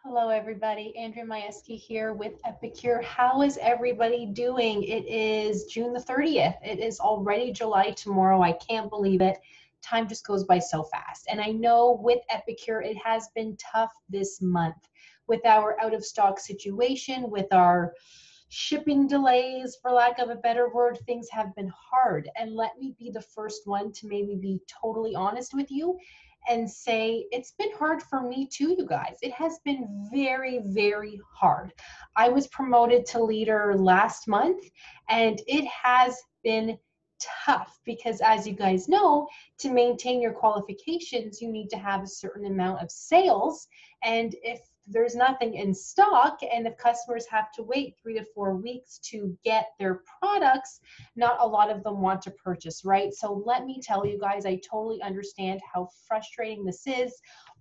Hello everybody, Andrea Majewski here with Epicure. How is everybody doing? It is June the 30th. It is already July tomorrow. I can't believe it. Time just goes by so fast. And I know with Epicure, it has been tough this month with our out of stock situation, with our shipping delays, for lack of a better word. Things have been hard. And let me be the first one to maybe be totally honest with you and say it's been hard for me too, you guys. It has been very, very hard. I was promoted to leader last month, and it has been tough because, as you guys know, to maintain your qualifications, you need to have a certain amount of sales. And if there's nothing in stock, and if customers have to wait 3 to 4 weeks to get their products, not a lot of them want to purchase, right? So let me tell you guys, I totally understand how frustrating this is.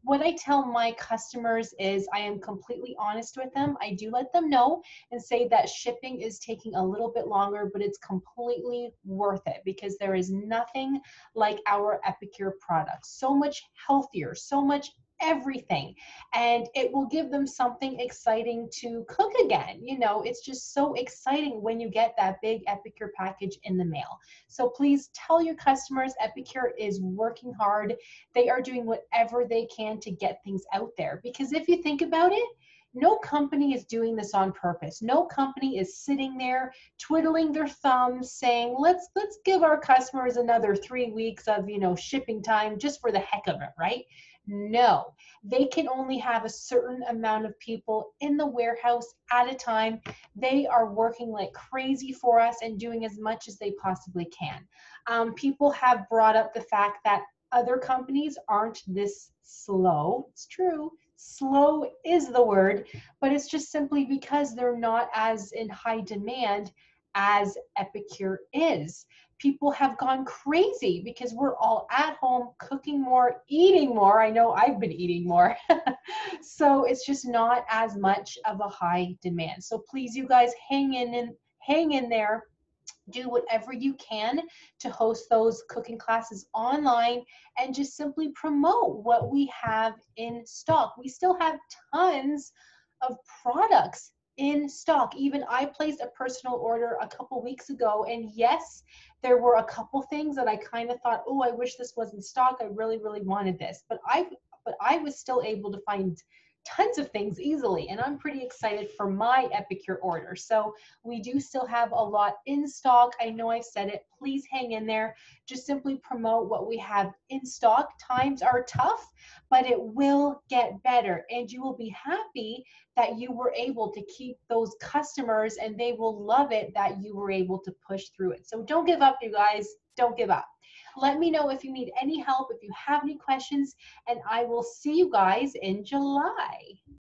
What I tell my customers is I am completely honest with them. I do let them know and say that shipping is taking a little bit longer, but it's completely worth it because there is nothing like our Epicure products. So much healthier, so much everything, and it will give them something exciting to cook again. You know, it's just so exciting when you get that big Epicure package in the mail. So please tell your customers Epicure is working hard. They are doing whatever they can to get things out there, because if you think about it, no company is doing this on purpose. No company is sitting there twiddling their thumbs saying, let's give our customers another 3 weeks of, shipping time just for the heck of it, right? No, they can only have a certain amount of people in the warehouse at a time. They are working like crazy for us and doing as much as they possibly can. People have brought up the fact that other companies aren't this slow. It's true. Slow is the word, but it's just simply because they're not as in high demand as Epicure is. People have gone crazy because we're all at home cooking more, eating more. I know I've been eating more. So it's just not as much of a high demand. So please, you guys, hang in there. Do whatever you can to host those cooking classes online and just simply promote what we have in stock. We still have tons of products in stock. Even I placed a personal order a couple weeks ago, and yes, there were a couple things that I kind of thought, oh, I wish this was in stock. I really, really wanted this. But I was still able to find tons of things easily, and I'm pretty excited for my Epicure order. So we do still have a lot in stock. I know I said it. Please hang in there. Just simply promote what we have in stock. Times are tough, but it will get better, and you will be happy that you were able to keep those customers, and they will love it that you were able to push through it. So don't give up, you guys. Don't give up. Let me know if you need any help, if you have any questions, and I will see you guys in July.